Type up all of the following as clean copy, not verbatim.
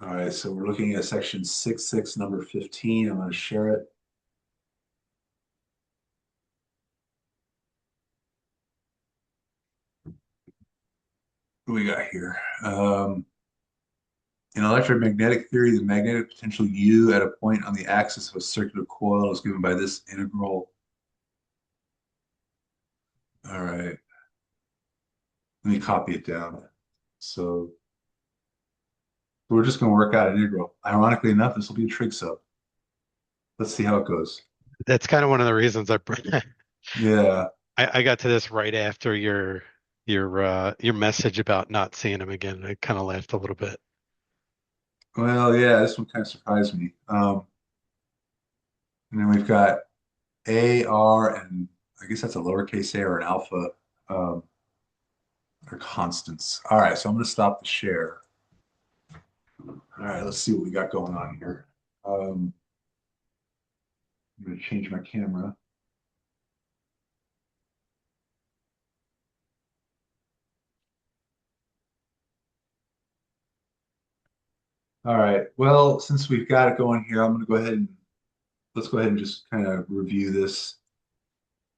All right, so we're looking at section 66, number 15. I'm going to share it. What we got here? In electromagnetic theory, the magnetic potential U at a point on the axis of a circular coil is given by this integral. All right, let me copy it down. So we're just going to work out an integral. Ironically enough, this will be a trig sub. Let's see how it goes. That's kind of one of the reasons Yeah. I got to this right after your message about not seeing him again. I kind of laughed a little bit. Well, yeah, this one kind of surprised me. And then we've got A, R, and I guess that's a lowercase a or an alpha. Um, are constants. All right, so I'm going to stop the share. All right, let's see what we got going on here. Um, I'm going to change my camera. All right, well, since we've got it going here, I'm going to go ahead and let's go ahead and just kind of review this.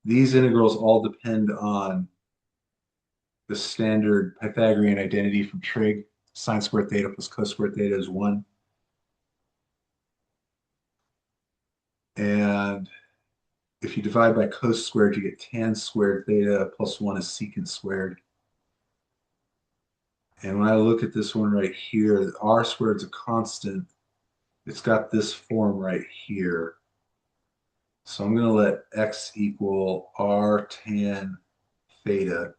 These integrals all depend on the standard Pythagorean identity from trig. Sine squared theta plus cos squared theta is 1. And if you divide by cos squared, you get tan squared theta plus 1 is secant squared. And when I look at this one right here, r squared is a constant. It's got this form right here. So I'm going to let x equal r tan theta.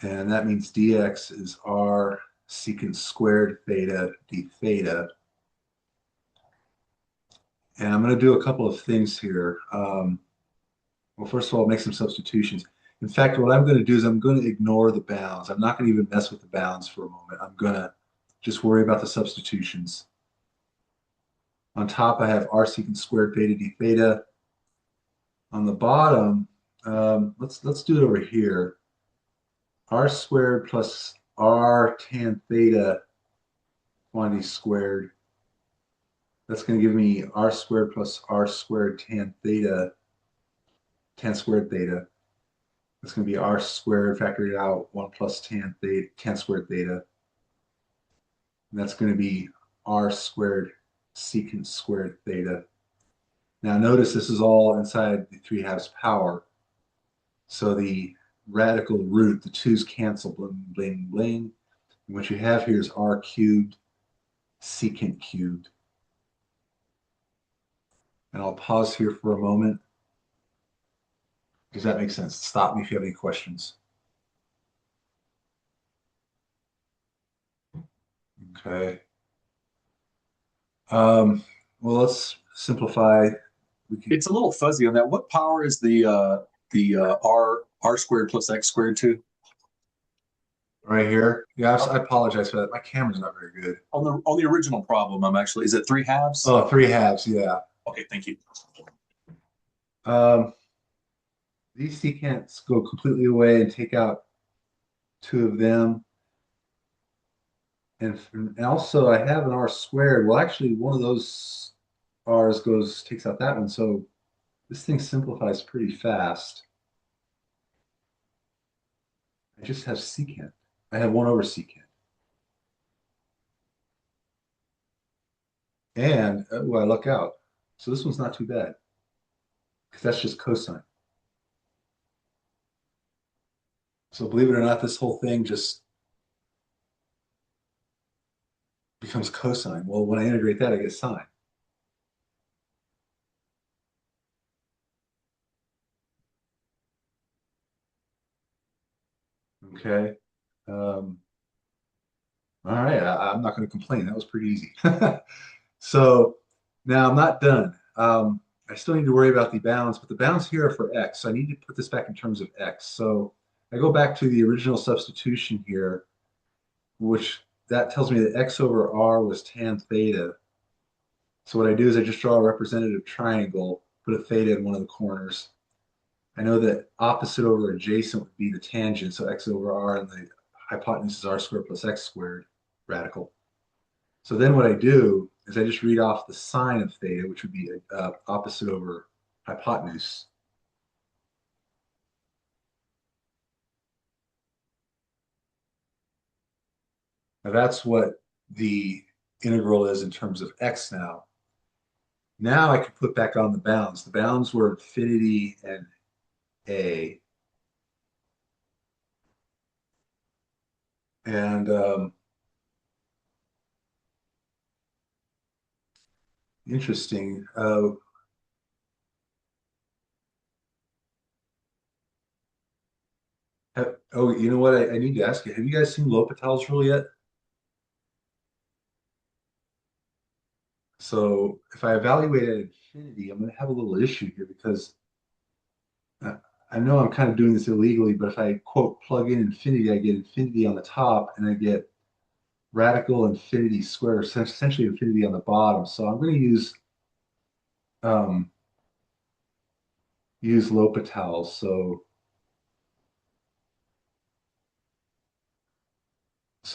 And that means dx is r secant squared theta d theta. And I'm going to do a couple of things here. Well, first of all, make some substitutions. In fact, what I'm going to do is I'm going to ignore the bounds. I'm not going to even mess with the bounds for a moment. I'm going to just worry about the substitutions. On top, I have r secant squared theta d theta. On the bottom, let's do it over here. R squared plus r tan theta quantity squared. That's going to give me r squared plus r squared tan theta, tan squared theta. That's going to be r squared factored out 1 plus tan theta, tan squared theta. And that's going to be r squared secant squared theta. Now notice this is all inside the 3 halves power. So the radical root, the twos cancel, bling, bling, bling. And what you have here is r cubed secant cubed. And I'll pause here for a moment. Does that make sense? Stop me if you have any questions. Okay. Um, well, let's simplify. We can It's a little fuzzy on that. What power is the r squared plus x squared to? right here. Yeah, Uh, I apologize for that. My camera's not very good. on the original problem, I'm actually is it three halves? Oh, 3 halves. Yeah. Okay, thank you. Um, these secants go completely away and take out 2 of them. And also I have an r squared. Well, actually, one of those r's goes takes out that one. So this thing simplifies pretty fast. I just have secant. I have 1 over secant. And well, I luck out. So this one's not too bad because that's just cosine. So believe it or not, this whole thing just becomes cosine. Well, when I integrate that, I get sine. Okay. Um, all right. I'm not going to complain. That was pretty easy. So now I'm not done. I still need to worry about the bounds, but the bounds here are for x. So I need to put this back in terms of x. So I go back to the original substitution here, which that tells me that x over r was tan theta. So what I do is I just draw a representative triangle, put a theta in one of the corners. I know that opposite over adjacent would be the tangent, so x over r, and the hypotenuse is r squared plus x squared. radical. So then what I do is I just read off the sine of theta, which would be opposite over hypotenuse. Now that's what the integral is in terms of x now. Now I can put back on the bounds. The bounds were infinity and a. And interesting. Oh, you know what? I need to ask you. Have you guys seen L'Hopital's rule yet? So if I evaluate at infinity, I'm going to have a little issue here because I, I know I'm kind of doing this illegally, but if I quote plug in infinity, I get infinity on the top and I get radical infinity squared, or essentially infinity on the bottom. So I'm going to um, use L'Hopital's. So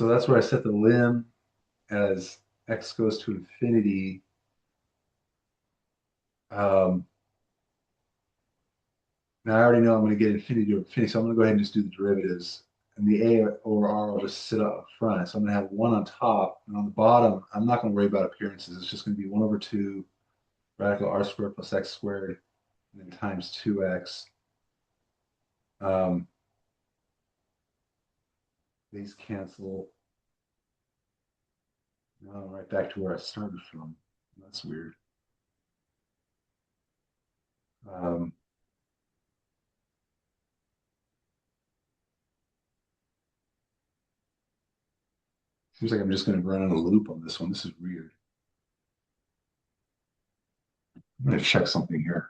that's where I set the lim as x goes to infinity. Um, Now I already know I'm going to get infinity to infinity, so I'm going to go ahead and just do the derivatives. And the a over r will just sit up front. So I'm going to have 1 on top, and on the bottom, I'm not going to worry about appearances. It's just going to be 1 over 2 radical r squared plus x squared, and then times 2x. Um, these cancel. Now I'm right back to where I started from. That's weird. Um, Seems like I'm just going to run in a loop on this one. This is weird. I'm going to check something here.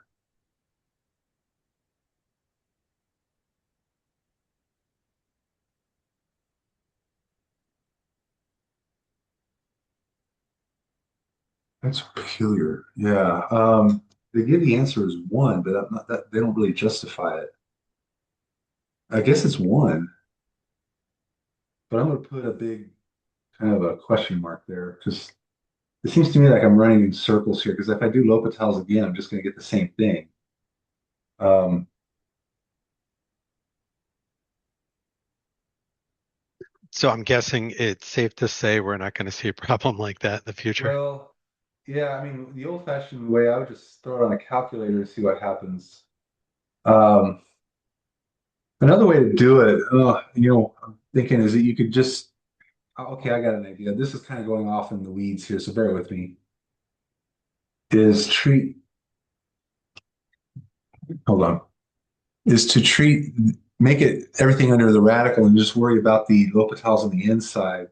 That's peculiar. Yeah. They give the answer as 1, but I'm not that they don't really justify it. I guess it's 1, but I'm going to put a big kind of a question mark there because it seems to me like I'm running in circles here. Because if I do L'Hopital's again, I'm just going to get the same thing. Um, So I'm guessing it's safe to say we're not going to see a problem like that in the future. well, yeah, I mean, the old-fashioned way, I would just throw it on a calculator to see what happens. Um, Another way to do it, I'm thinking is that you could just, okay, I got an idea. This is kind of going off in the weeds here, so bear with me. Is treat, hold on, is to treat, make it everything under the radical and just worry about the L'Hopital's on the inside,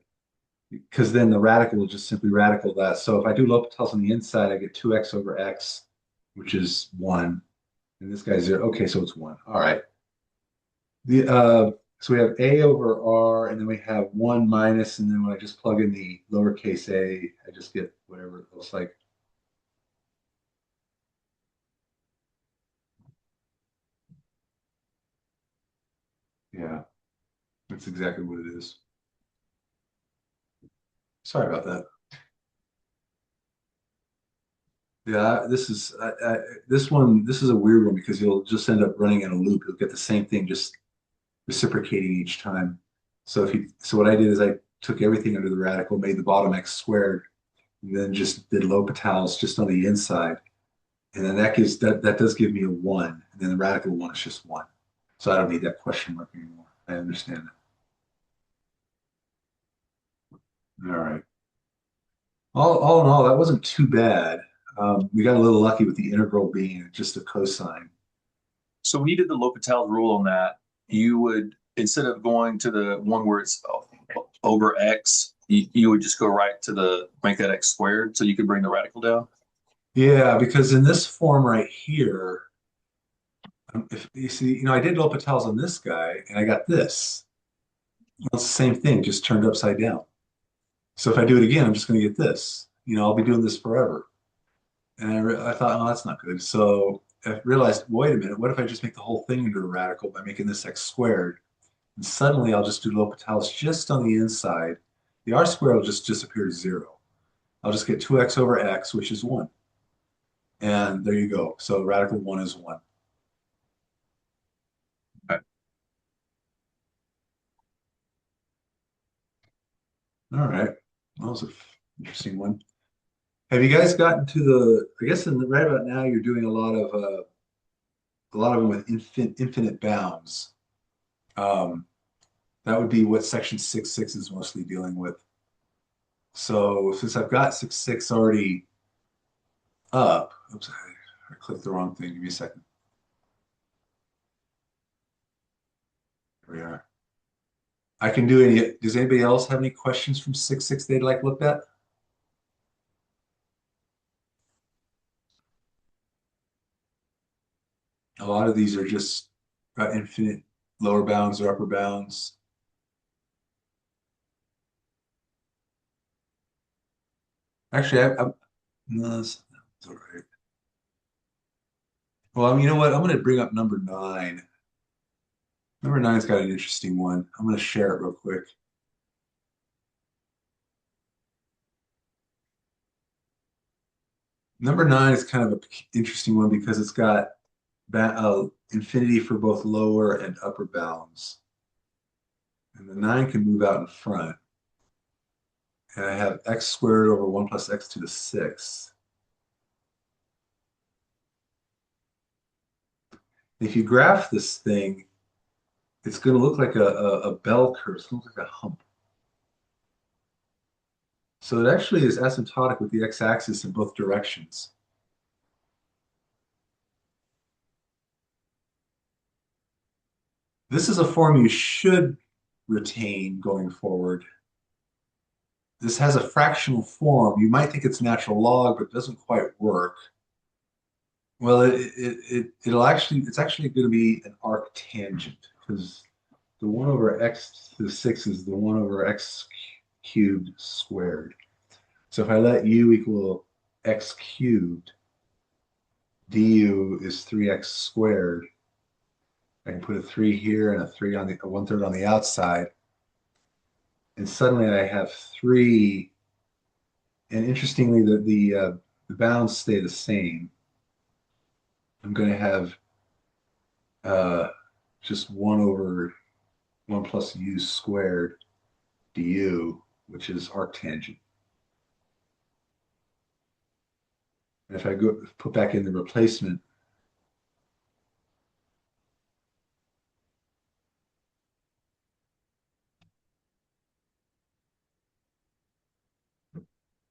because then the radical will just simply radical that. So if I do L'Hopital's on the inside, I get 2x over x, which is 1. And this guy's 0. Okay, so it's 1. All right. So we have a over r, and then we have 1 minus, and then when I just plug in the lowercase a, I just get whatever it looks like. Yeah, that's exactly what it is. Sorry about that. Yeah, this one. This is a weird one because you'll just end up running in a loop. You'll get the same thing, just reciprocating each time. So what I did is I took everything under the radical, made the bottom x squared, and then just did L'Hopital's just on the inside. And then that does give me a 1. And then the radical 1 is just 1. So I don't need that question mark anymore. I understand that. All right. All in all, that wasn't too bad. We got a little lucky with the integral being just a cosine. So when you did the L'Hopital rule on that, you would, instead of going to the one where it's over x, you would just go right to make that x squared so you could bring the radical down. Yeah, because in this form right here, if you see, I did L'Hopital's on this guy and I got this. Well, it's the same thing, just turned upside down. So if I do it again, I'm just going to get this. I'll be doing this forever. And I thought, oh, that's not good. So I realized, wait a minute, what if I just make the whole thing into a radical by making this x squared? And suddenly I'll just do L'Hopital's just on the inside. The r squared will just disappear to 0. I'll just get 2x over x, which is 1. And there you go. So radical 1 is 1. Okay. All right. That was an interesting one. Have you guys gotten to I guess right about now you're doing a lot of them with infinite bounds. Um, that would be what section 6.6 is mostly dealing with. So since I've got 6.6 already up, oops, I clicked the wrong thing. Give me a second. Here we are. I can do does anybody else have any questions from 6.6 they'd like looked at? A lot of these are just infinite lower bounds or upper bounds. Actually, no, that's all right. Well, you know what? I'm going to bring up number 9. Number 9's got an interesting one. I'm going to share it real quick. Number 9 is kind of an interesting one because it's got infinity for both lower and upper bounds. And the 9 can move out in front. And I have x squared over 1 plus x to the 6th. If you graph this thing, it's going to look like a bell curve. It's going to look like a hump. So it actually is asymptotic with the x-axis in both directions. This is a form you should retain going forward. This has a fractional form. You might think it's natural log, but it doesn't quite work. Well, it's actually going to be an arctangent because the 1 over x to the 6 is the 1 over x cubed squared. So if I let u equal x cubed, du is 3x squared. I can put a 3 here and a 3 on a 1/3 on the outside. And suddenly I have 3. And interestingly, the bounds stay the same. I'm going to have uh, just 1 over 1 plus u squared du, which is arctangent. And if I go put back in the replacement,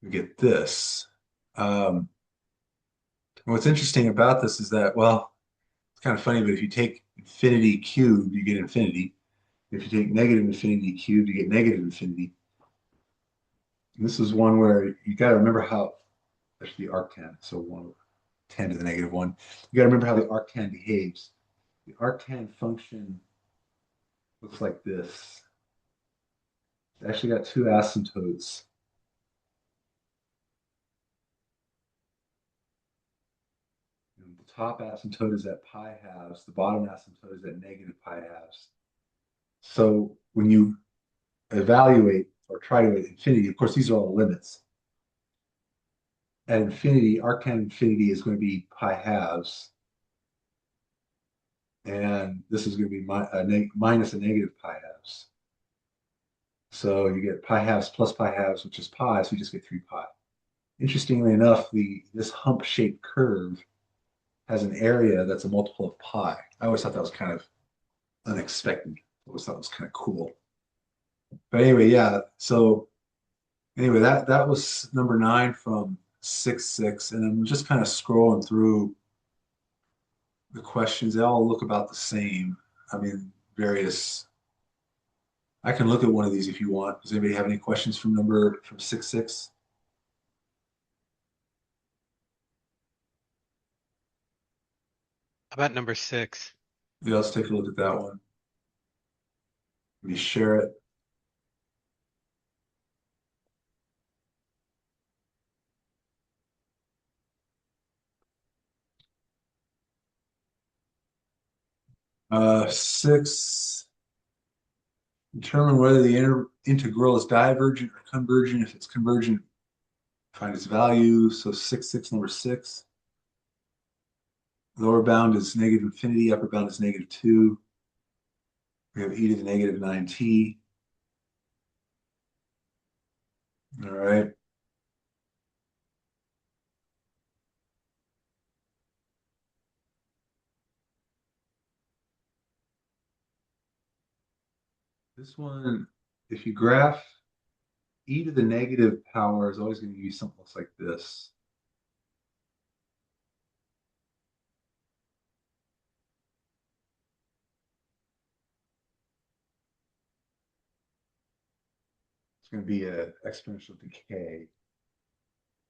we get this. Um, what's interesting about this is that, well, it's kind of funny, but if you take infinity cubed, you get infinity. If you take negative infinity cubed, you get negative infinity. And this is one where you got to remember how, actually arctan, so 1 over 10 to the negative 1. You got to remember how the arctan behaves. The arctan function looks like this. It's actually got 2 asymptotes. And the top asymptote is at pi halves. The bottom asymptote is at negative pi halves. So when you evaluate or try to infinity, of course, these are all limits. At infinity, arctan infinity is going to be pi halves. And this is going to be minus a negative pi halves. So you get pi halves plus pi halves, which is pi, so you just get 3 pi. Interestingly enough, this hump-shaped curve has an area that's a multiple of pi. I always thought that was kind of unexpected. I always thought it was kind of cool. But anyway, yeah. So anyway, that was number 9 from 6.6, and I'm just kind of scrolling through the questions. They all look about the same. I mean, various. I can look at one of these if you want. Does anybody have any questions from 6.6? How about number 6? Yeah, let's take a look at that one. Let me share it. Six. Determine whether the integral is divergent or convergent. If it's convergent, find its value. So 6, number 6. Lower bound is negative infinity, upper bound is -2. We have e to the negative 9t. All right. This one, if you graph e to the negative power is always going to give you something that looks like this. It's going to be an exponential decay.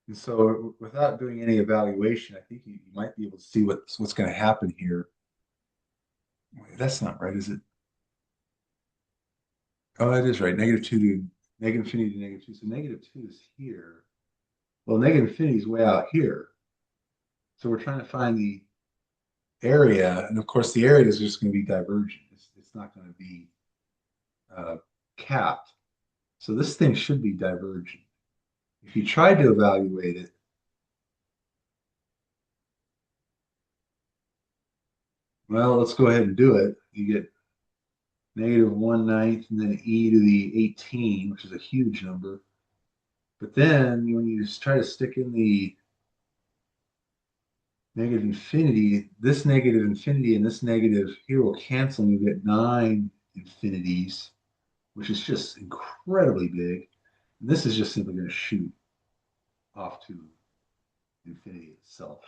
And so without doing any evaluation, I think you might be able to see what's going to happen here. Wait, that's not right, is it? Oh, it is right. -2 to negative infinity to -2. So -2 is here. Well, negative infinity is way out here. So we're trying to find the area. And of course, the area is just going to be divergent. It's not going to be uh, capped. So this thing should be divergent. If you tried to evaluate it, well, let's go ahead and do it. You get -1/9 and then e to the 18, which is a huge number. But then when you try to stick in the negative infinity, this negative infinity and this negative here will cancel, and you get 9 infinities, which is just incredibly big. And this is just simply going to shoot off to infinity itself.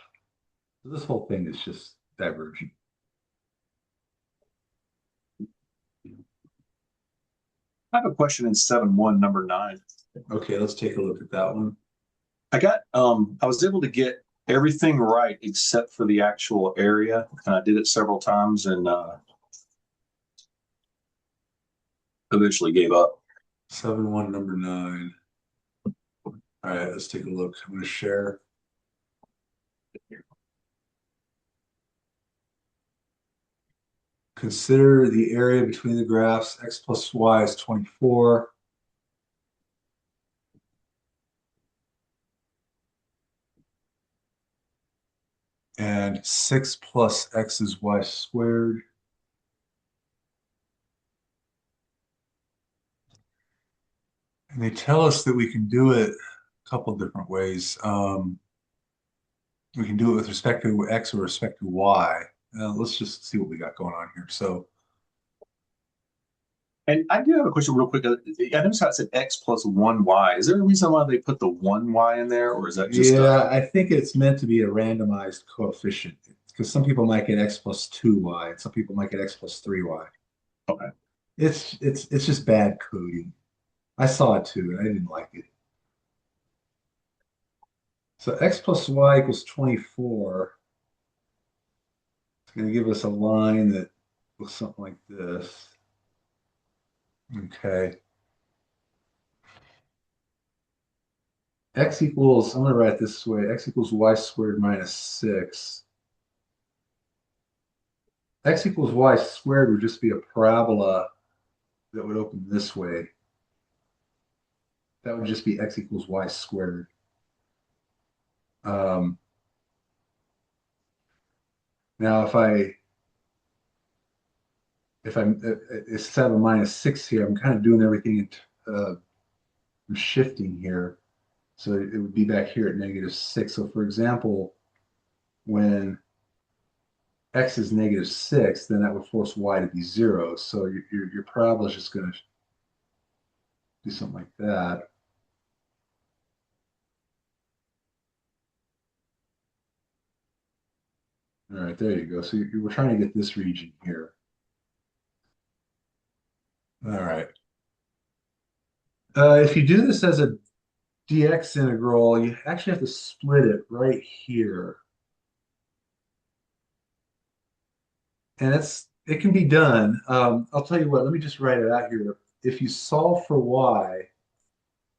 So this whole thing is just divergent. I have a question in 7.1, number 9. Okay, let's take a look at that one. I was able to get everything right except for the actual area, and I did it several times and eventually gave up. 7.1, number 9. All right, let's take a look. I'm going to share. Consider the area between the graphs. X plus y is 24. And 6 plus x is y squared. And they tell us that we can do it a couple of different ways. We can do it with respect to x or respect to y. Let's just see what we got going on here. So, And I do have a question real quick. I noticed how it said X plus 1y. Is there a reason why they put the 1y in there, or is that just yeah, I think it's meant to be a randomized coefficient because some people might get x plus 2y and some people might get x plus 3y. Okay. It's just bad coding. I saw it too, and I didn't like it. So x plus y equals 24. It's going to give us a line that looks something like this. Okay. X equals, I'm going to write it this way, x equals y squared minus 6. X equals y squared would just be a parabola that would open this way. That would just be x equals y squared. Um, Now, if I'm instead of a -6 here, I'm kind of doing everything I'm shifting here. So it would be back here at -6. So for example, when x is -6, then that would force y to be 0. So your parabola is just going to do something like that. All right, there you go. So we're trying to get this region here. All right. If you do this as a dx integral, you actually have to split it right here. And it can be done. I'll tell you what, let me just write it out here. If you solve for y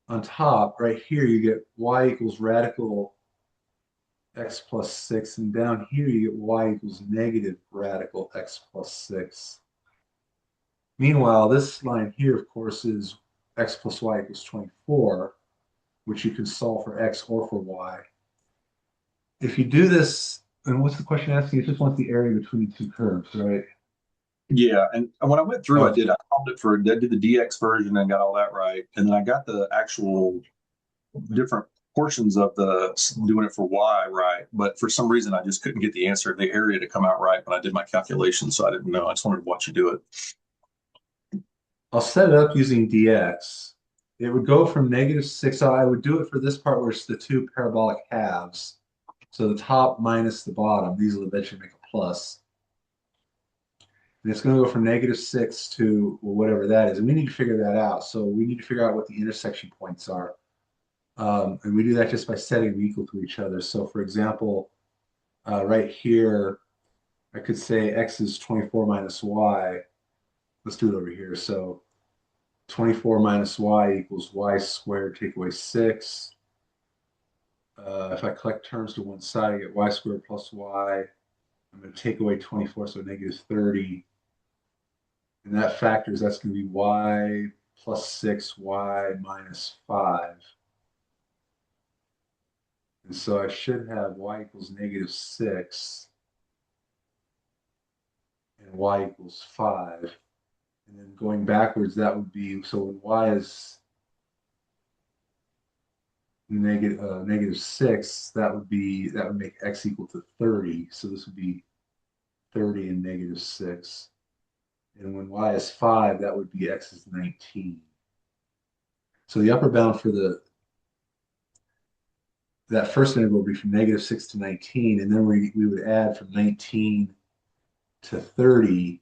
on top, right here, you get y equals radical x plus 6. And down here, you get y equals negative radical x plus 6. Meanwhile, this line here, of course, is x plus y equals 24, which you can solve for x or for y. If you do this, and what's the question asking? It just wants the area between the two curves, right? Yeah, and when I went through, Oh, I solved it for, I did the DX version and got all that right, and then I got the actual different portions of the doing it for Y right, but for some reason I just couldn't get the answer, the area to come out right when I did my calculation, so I didn't know. I just wanted to watch you do it. I'll set it up using dx. It would go from -6. I would do it for this part where it's the two parabolic halves. So the top minus the bottom. These will eventually make a plus. And it's going to go from -6 to, well, whatever that is. And we need to figure that out. So we need to figure out what the intersection points are. And we do that just by setting them equal to each other. So for example, right here, I could say x is 24 minus y. Let's do it over here. So 24 minus y equals y squared, take away 6. If I collect terms to one side, I get y squared plus y. I'm going to take away 24, so -30. And that factors, that's going to be y plus 6, y minus 5. And so I should have y equals -6 and y equals 5. And then going backwards, that would be, so when y is -6, that would make x equal to 30. So this would be 30 and -6. And when y is 5, that would be x is 19. So the upper bound for that first interval would be from -6 to 19, and then we would add from 19 to 30.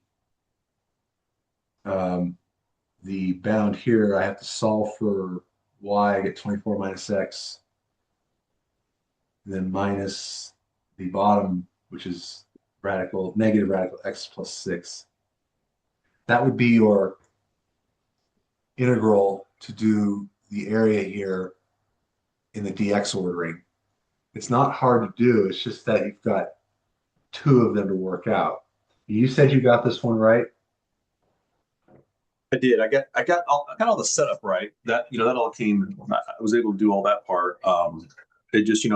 The bound here, I have to solve for y, I get 24 minus x, and then minus the bottom, which is negative radical x plus 6. That would be your integral to do the area here in the dx ordering. It's not hard to do. It's just that you've got two of them to work out. You said you got this one right. I did. I got all the setup right. That that all came. I was able to do all that part. It just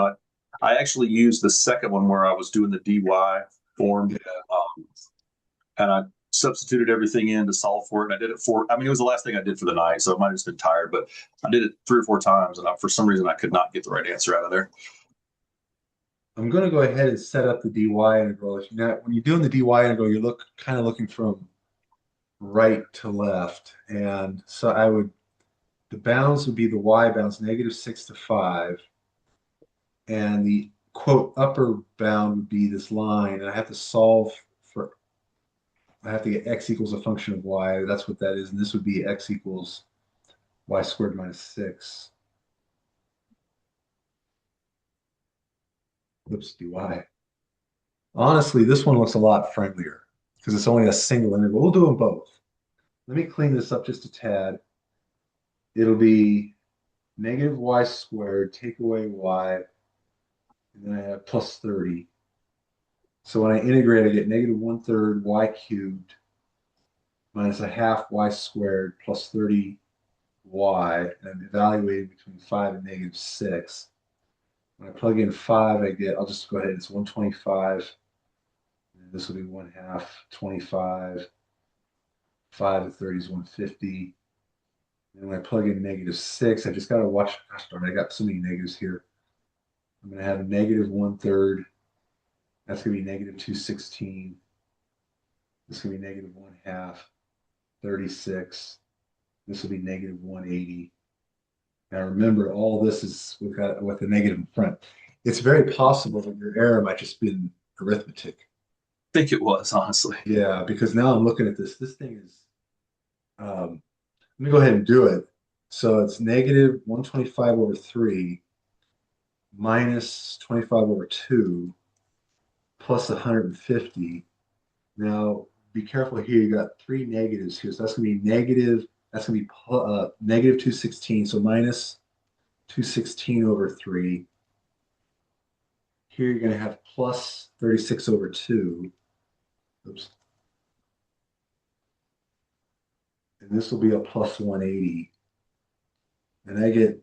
I actually used the second one where I was doing the dy form, and I substituted everything in to solve for it. And I did it for. I mean, it was the last thing I did for the night, so I might have just been tired. But I did it 3 or 4 times, and for some reason I could not get the right answer out of there. I'm going to go ahead and set up the dy integral. Now, when you're doing the dy integral, you're kind of looking from right to left, and so the bounds would be the y bounds -6 to 5, and the quote upper bound would be this line, and I have to solve for. I have to get x equals a function of y. That's what that is, and this would be x equals y squared minus 6. Oops, dy. Honestly, this one looks a lot friendlier because it's only a single interval. We'll do them both. Let me clean this up just a tad. It'll be negative y squared, take away y, and then I have plus 30. So when I integrate, I get -1/3 y cubed minus a half y squared plus 30y. And I'm evaluating between 5 and -6. When I plug in 5, I'll just go ahead, it's 125. And this will be 1/2, 25. 5 to 30 is 150. And when I plug in -6, I just got to watch. Gosh darn, I got so many negatives here. I'm going to have a -1/3. That's going to be -216. This is going to be -1/2, 36. This will be -180. Now remember, all this is with a negative in front. It's very possible that your error might just be in arithmetic. I think it was, honestly. Yeah, because now I'm looking at this. This thing is, let me go ahead and do it. So it's -125/3 minus 25/2 plus 150. Now, be careful here. You got 3 negatives here. So that's going to be negative. That's going to be -216. So minus 216/3. Here you're going to have plus 36/2. Oops. and this will be a plus 180. And I get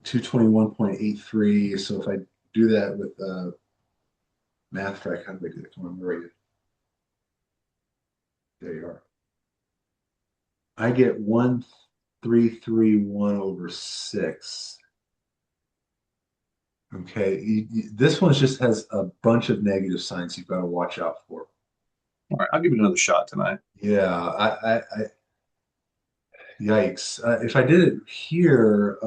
221.83. So if I do that with math track, how do I do that? Come on, where are you? There you are. I get 1331 over 6. Okay, this one just has a bunch of negative signs you've got to watch out for. All right, I'll give it another shot tonight. Yeah, yikes. If I did it here,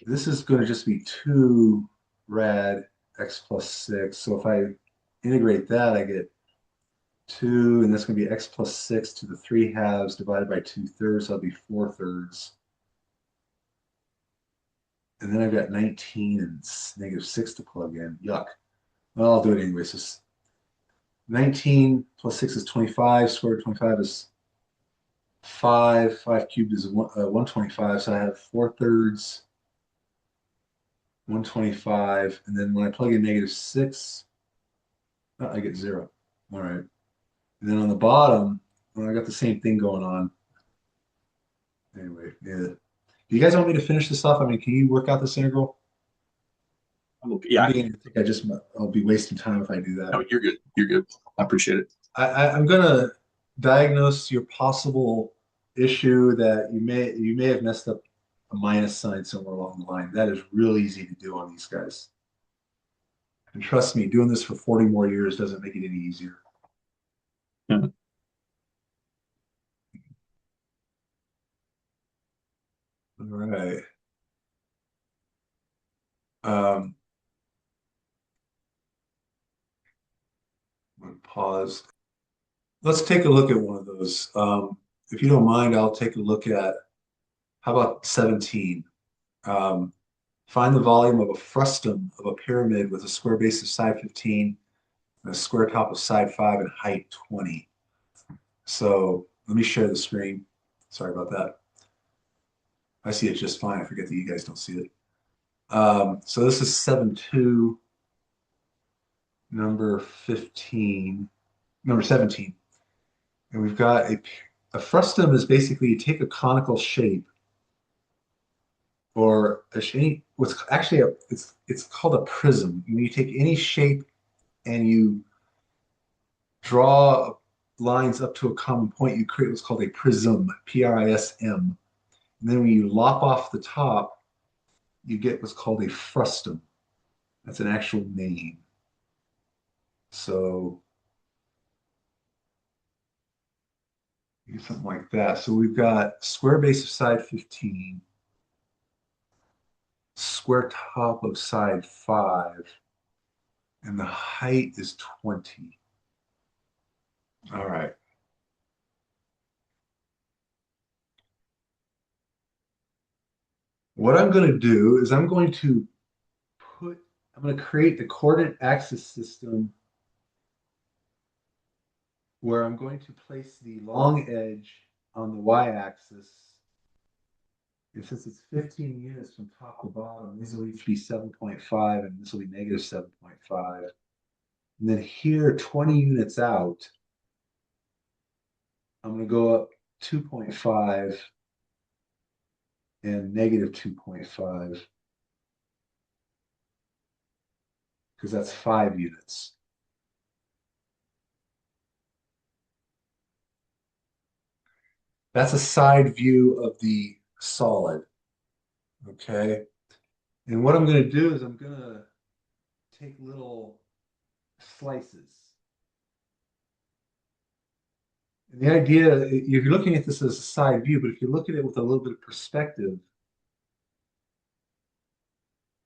this is going to just be 2 rad x plus 6. So if I integrate that, I get 2, and that's going to be x plus 6 to the 3 halves divided by 2/3. That'll be 4/3. And then I've got 19 and -6 to plug in. Yuck. Well, I'll do it anyway. So 19 plus 6 is 25. Square root of 25 is 5. 5 cubed is 125. So I have 4/3, 125. And then when I plug in -6, oh, I get 0. All right. And then on the bottom, well, I got the same thing going on. Anyway, yeah. Do you guys want me to finish this off? I mean, can you work out this integral? Yeah, I'm beginning to think I'll be wasting time if I do that. no, you're good. You're good. I appreciate it. I'm gonna diagnose your possible issue that you may have messed up a minus sign somewhere along the line. That is real easy to do on these guys. And trust me, doing this for 40 more years doesn't make it any easier. Yeah. All right. Um, I'm gonna pause. Let's take a look at one of those. If you don't mind, I'll take a look at, how about 17? Um, find the volume of a frustum of a pyramid with a square base of side 15 and a square top of side 5 and height 20. So let me share the screen. Sorry about that. I see it just fine. I forget that you guys don't see it. So this is 7.2, number 15, number 17. And we've got a frustum is basically you take a conical shape or a shape, what's actually it's called a prism. When you take any shape and you draw lines up to a common point, you create what's called a prism, Prism. And then when you lop off the top, you get what's called a frustum. That's an actual name. So something like that. So we've got square base of side 15, square top of side 5, and the height is 20. All right. What I'm going to do is I'm going to create the coordinate axis system where I'm going to place the long edge on the y-axis. And since it's 15 units from top to bottom, these will each be 7.5 and this will be negative 7.5. And then here, 20 units out, I'm going to go up 2.5 and negative 2.5 because that's 5 units. That's a side view of the solid. Okay. And what I'm going to do is I'm going to take little slices. And the idea, you're looking at this as a side view, but if you look at it with a little bit of perspective,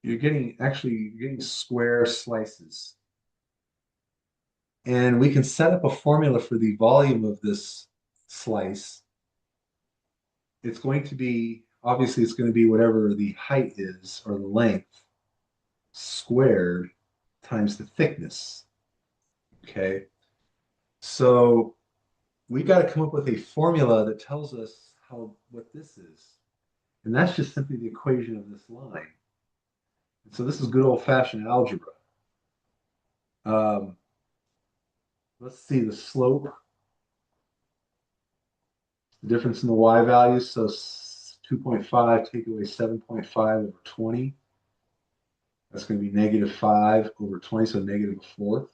you're getting square slices. And we can set up a formula for the volume of this slice. It's going to be, obviously, it's going to be whatever the height is or the length squared times the thickness. Okay. So we got to come up with a formula that tells us what this is. And that's just simply the equation of this line. And so this is good old-fashioned algebra. Let's see the slope The difference in the y values, so 2.5 take away 7.5 over 20. That's going to be -5 over 20, so -1/4.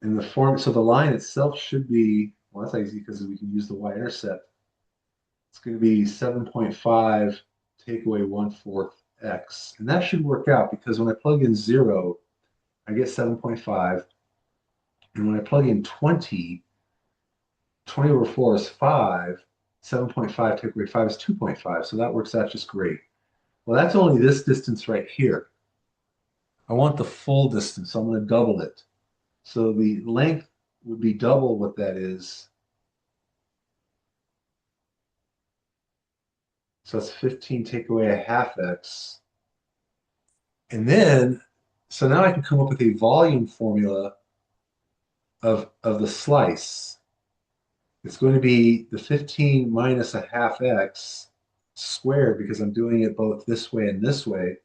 And the form, so the line itself should be, well, that's easy because we can use the y-intercept. It's going to be 7.5 take away 1/4 x. And that should work out because when I plug in 0, I get 7.5. And when I plug in 20, 20 over 4 is 5. 7.5 take away 5 is 2.5. So that works out just great. Well, that's only this distance right here. I want the full distance, so I'm going to double it. So the length would be double what that is. So that's 15 take away a half x. And then, so now I can come up with a volume formula of the slice. It's going to be the 15 minus a half x squared, because I'm doing it both this way and this way,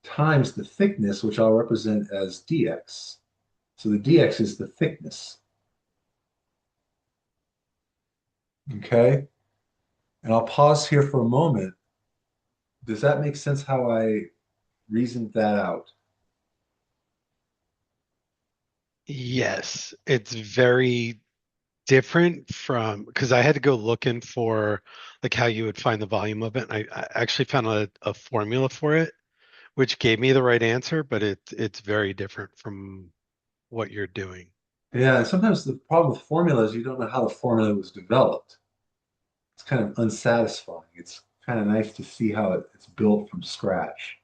times the thickness, which I'll represent as dx. So the dx is the thickness. Okay? And I'll pause here for a moment. Does that make sense how I reasoned that out? Yes, it's very different from because I had to go looking for like how you would find the volume of it. And I actually found a formula for it, which gave me the right answer, but it's very different from what you're doing. Yeah, and sometimes the problem with formula is you don't know how the formula was developed. It's kind of unsatisfying. It's kind of nice to see how it's built from scratch.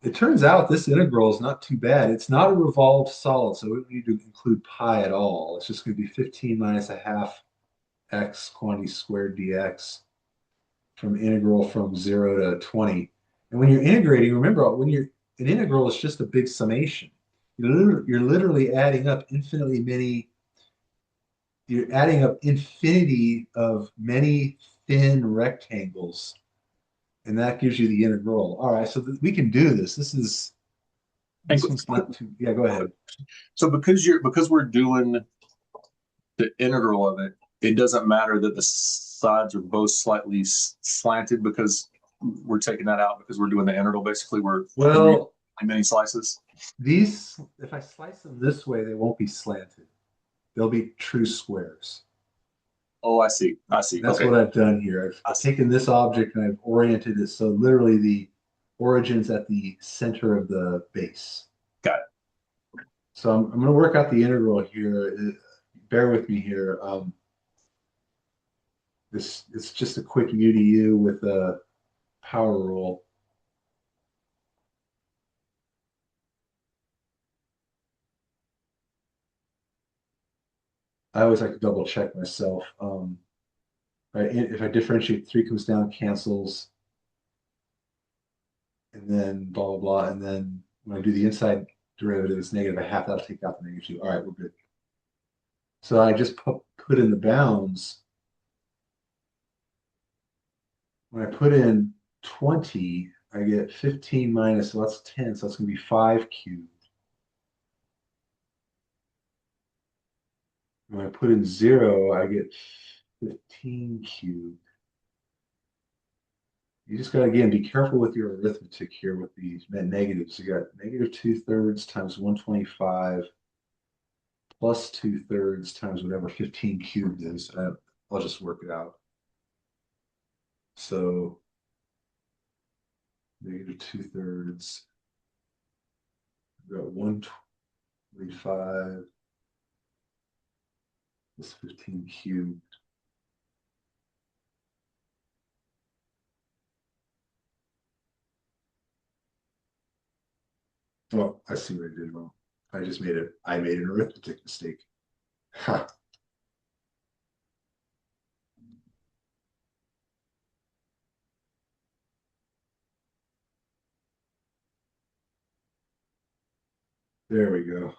It turns out this integral is not too bad. It's not a revolved solid, so we don't need to include pi at all. It's just going to be 15 minus a half x quantity squared dx from integral from 0 to 20. And when you're integrating, remember, an integral is just a big summation. You're literally adding up infinitely many, you're adding up infinity of many thin rectangles, and that gives you the integral. All right, so we can do this. And This one's not too, yeah, go ahead. so because we're doing the integral of it, it doesn't matter that the sides are both slightly slanted because we're taking that out because we're doing the integral. Basically, we're Well, many slices. these, if I slice them this way, they won't be slanted. They'll be true squares. Oh, I see. I see. And that's Okay. what I've done here. I've taken this object and I've oriented it so literally the origin's at the center of the base. Got it. So I'm going to work out the integral here. Bear with me here. This it's just a quick U to U with a power rule. I always like to double check myself. Right, if I differentiate, 3 comes down, cancels, and then blah, blah, blah. And then when I do the inside derivative, it's negative a half. That'll take out the -2. All right, we're good. So I just put in the bounds. When I put in 20, I get 15 minus, so that's 10. So that's going to be 5 cubed. When I put in 0, I get 15 cubed. You just got to, again, be careful with your arithmetic here with these negatives. You got -2/3 times 125 plus 2/3 times whatever 15 cubed is. I'll just work it out. So -2/3, we got 125 plus 15 cubed. Well, I see what I did wrong. I made an arithmetic mistake. Ha. There we go.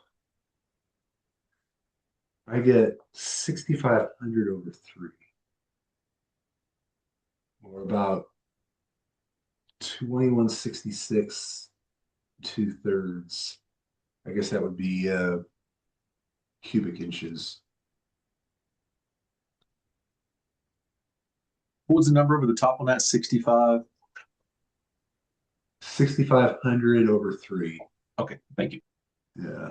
I get 6,500 over 3, or about 2166 2/3. I guess that would be cubic inches. What was the number over the top on that? 65? 6,500 over 3. Okay, thank you. Yeah.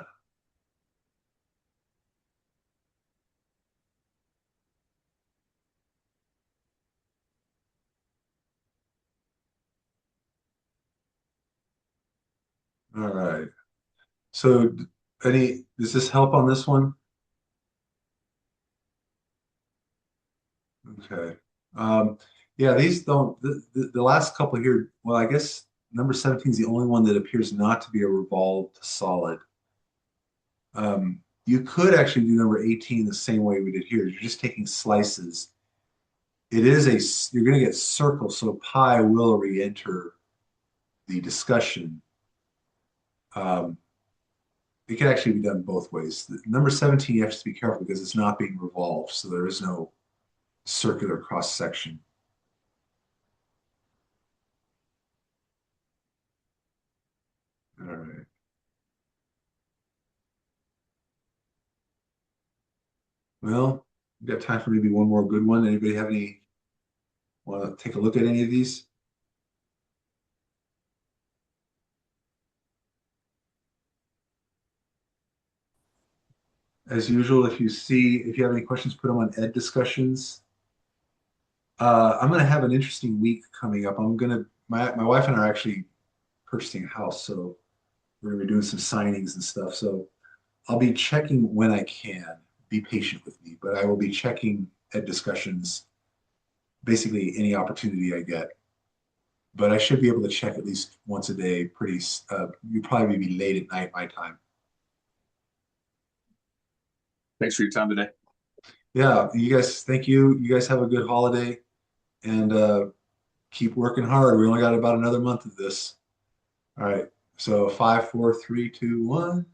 All right. So does this help on this one? Okay. Yeah, these don't, the last couple here, well, I guess number 17 is the only one that appears not to be a revolved solid. You could actually do number 18 the same way we did here. You're just taking slices. You're going to get circles, so pi will re-enter the discussion. It can actually be done both ways. Number 17, you have to be careful because it's not being revolved, so there is no circular cross section. All right. Well, we've got time for maybe one more good one. Anybody want to take a look at any of these? As usual, if you have any questions, put them on Ed discussions. I'm going to have an interesting week coming up. My wife and I are actually purchasing a house, so we're going to be doing some signings and stuff. So I'll be checking when I can. Be patient with me, but I will be checking Ed discussions basically any opportunity I get. But I should be able to check at least once a day. You probably be late at night my time. Thanks for your time today. Yeah, you guys, thank you. You guys have a good holiday and keep working hard. We only got about another month of this. All right. So 5, 4, 3, 2, 1.